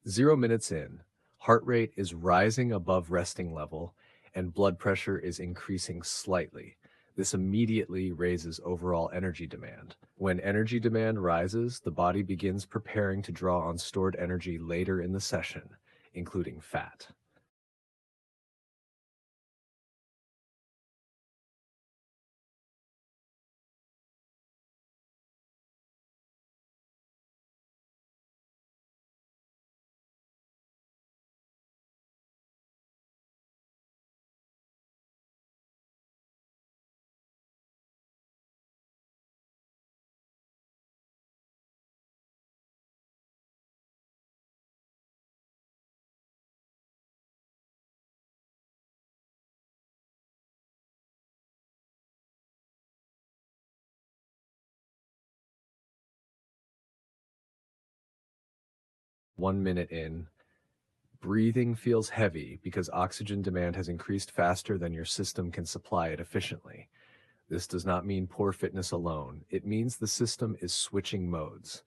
0 minutes in, heart rate is rising above resting level and blood pressure is increasing slightly. This immediately raises overall energy demand. When energy demand rises, the body begins preparing to draw on stored energy later in the session, including fat. 1 minute in, breathing feels heavy because oxygen demand has increased faster than your system can supply it efficiently. This does not mean poor fitness alone. It means the system is switching modes.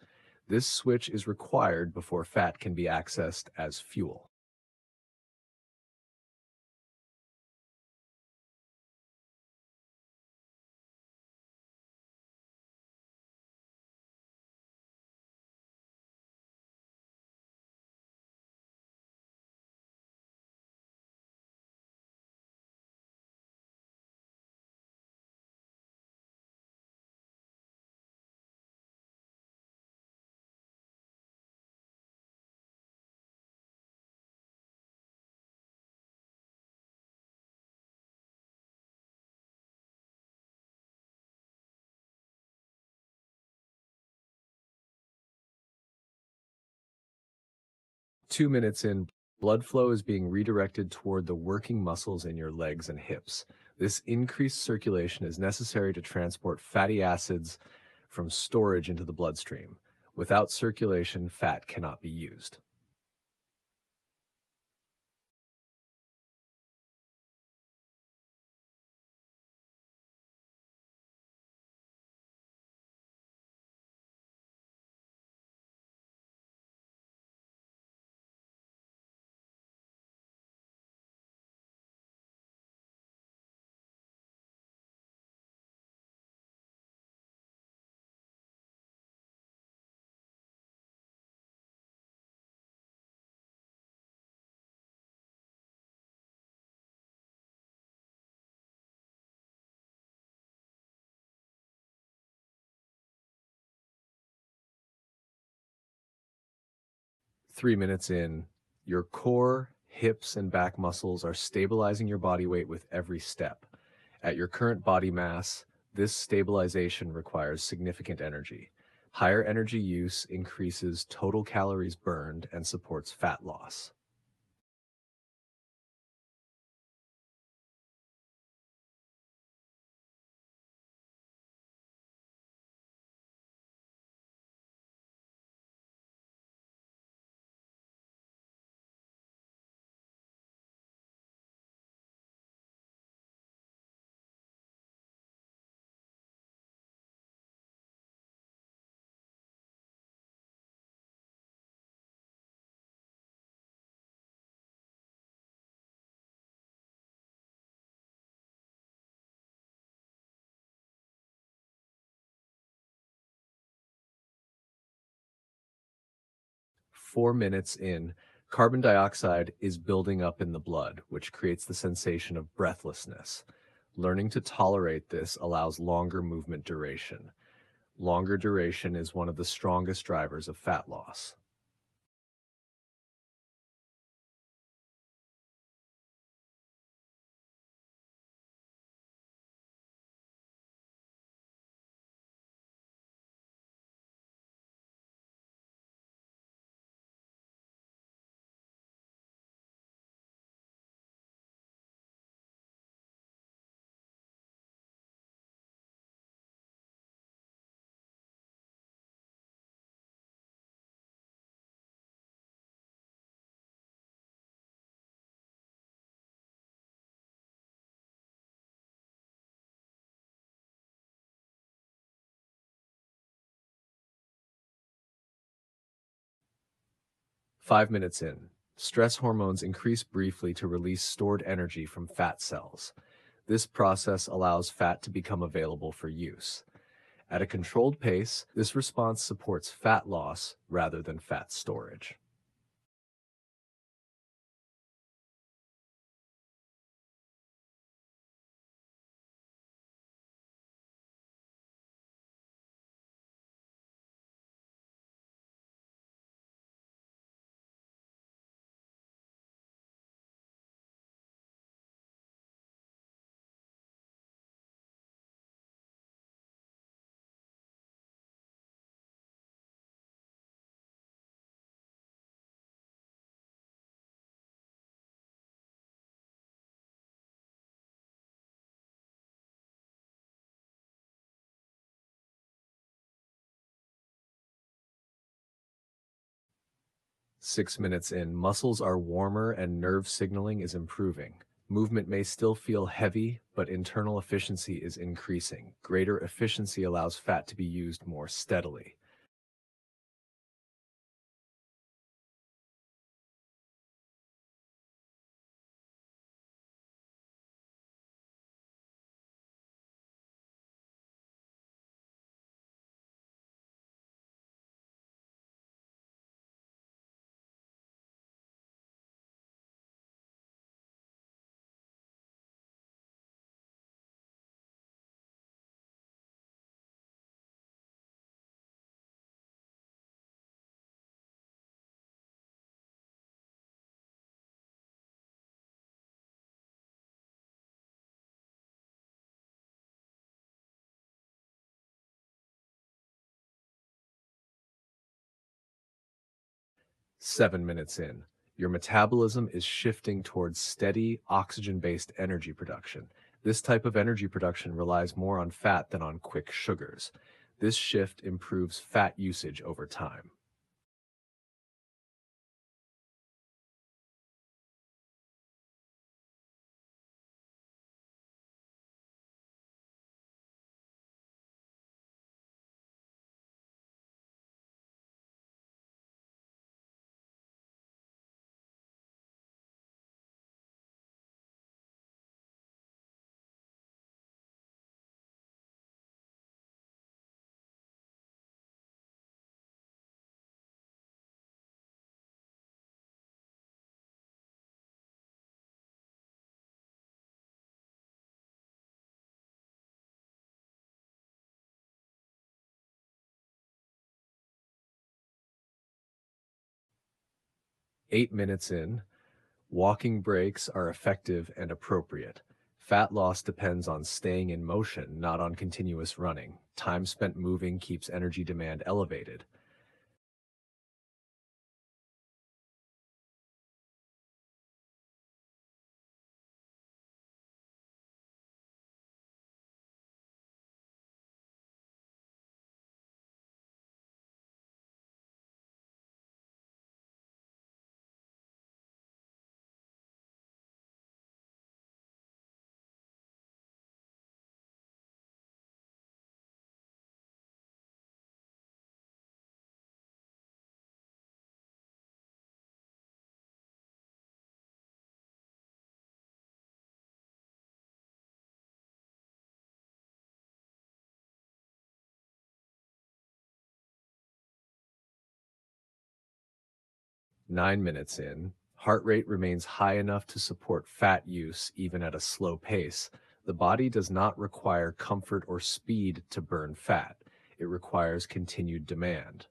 This switch is required before fat can be accessed as fuel. 2 minutes in, blood flow is being redirected toward the working muscles in your legs and hips. This increased circulation is necessary to transport fatty acids from storage into the bloodstream. Without circulation, fat cannot be used. 3 minutes in, your core, hips, and back muscles are stabilizing your body weight with every step. At your current body mass, this stabilization requires significant energy. Higher energy use increases total calories burned and supports fat loss. Four minutes in, carbon dioxide is building up in the blood, which creates the sensation of breathlessness. Learning to tolerate this allows longer movement duration. Longer duration is one of the strongest drivers of fat loss. 5 minutes in, stress hormones increase briefly to release stored energy from fat cells. This process allows fat to become available for use. At a controlled pace, this response supports fat loss rather than fat storage. 6 minutes in, muscles are warmer and nerve signaling is improving. Movement may still feel heavy, but internal efficiency is increasing. Greater efficiency allows fat to be used more steadily. 7 minutes in, your metabolism is shifting towards steady, oxygen-based energy production. This type of energy production relies more on fat than on quick sugars. This shift improves fat usage over time. 8 minutes in, walking breaks are effective and appropriate. Fat loss depends on staying in motion, not on continuous running. Time spent moving keeps energy demand elevated. Nine 9 minutes in, heart rate remains high enough to support fat use even at a slow pace. The body does not require comfort or speed to burn fat. It requires continued demand.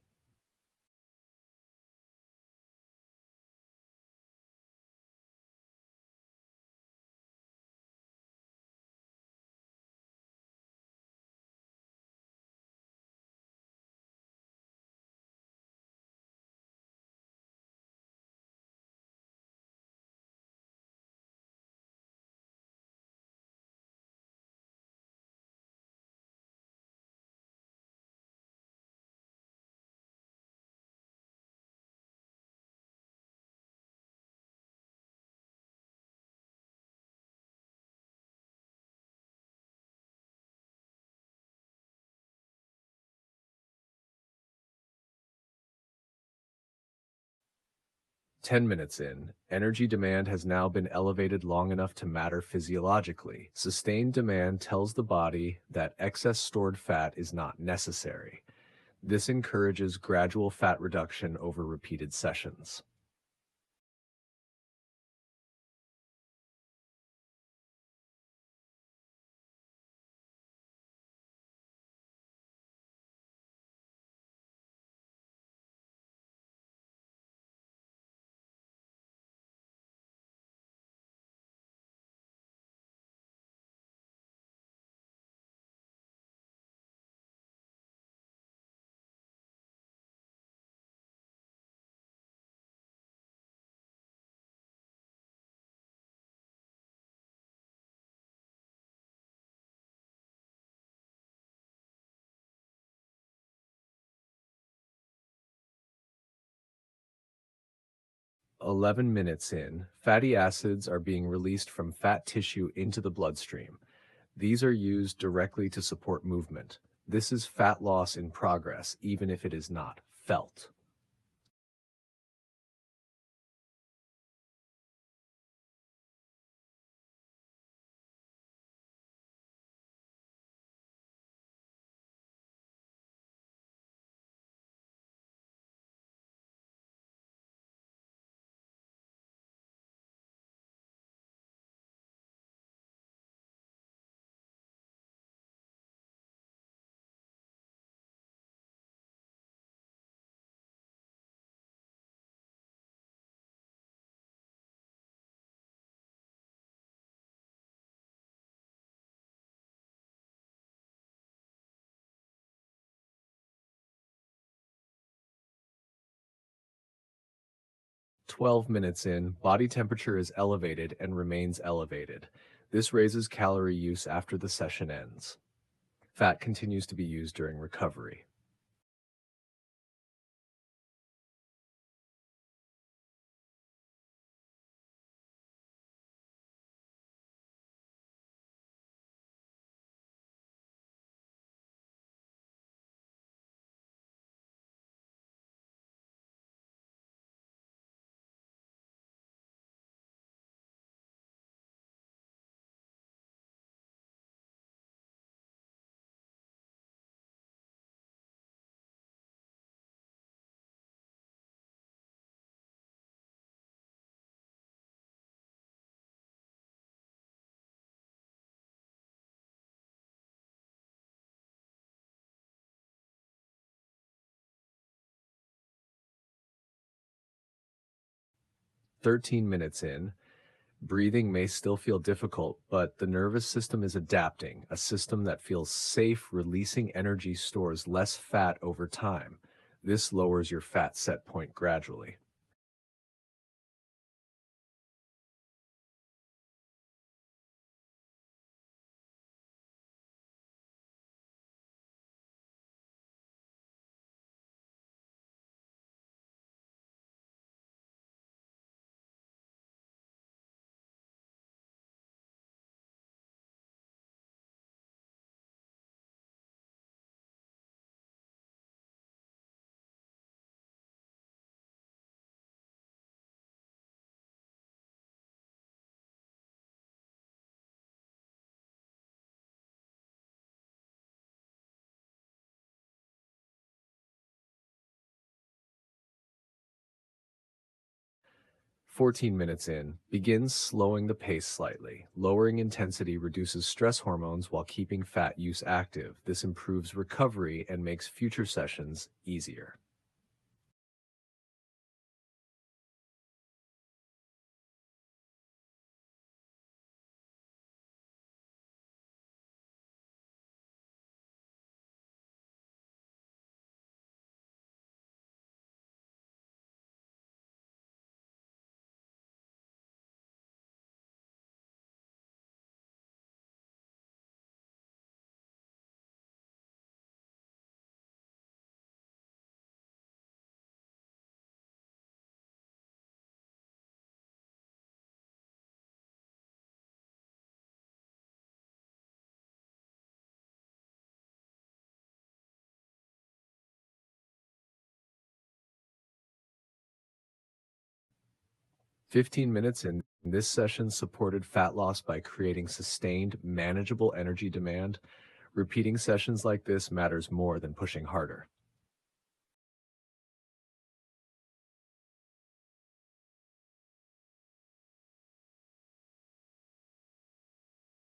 10 minutes in, energy demand has now been elevated long enough to matter physiologically. Sustained demand tells the body that excess stored fat is not necessary. This encourages gradual fat reduction over repeated sessions. 11 minutes in, fatty acids are being released from fat tissue into the bloodstream. These are used directly to support movement. This is fat loss in progress, even if it is not felt. 12 minutes in, body temperature is elevated and remains elevated. This raises calorie use after the session ends. Fat continues to be used during recovery. 13 minutes in, breathing may still feel difficult, but the nervous system is adapting. A system that feels safe releasing energy stores less fat over time. This lowers your fat set point gradually. 14 minutes in, begins slowing the pace slightly. Lowering intensity reduces stress hormones while keeping fat use active. This improves recovery and makes future sessions easier. 15 minutes in this session supported fat loss by creating sustained, manageable energy demand. Repeating sessions like this matters more than pushing harder.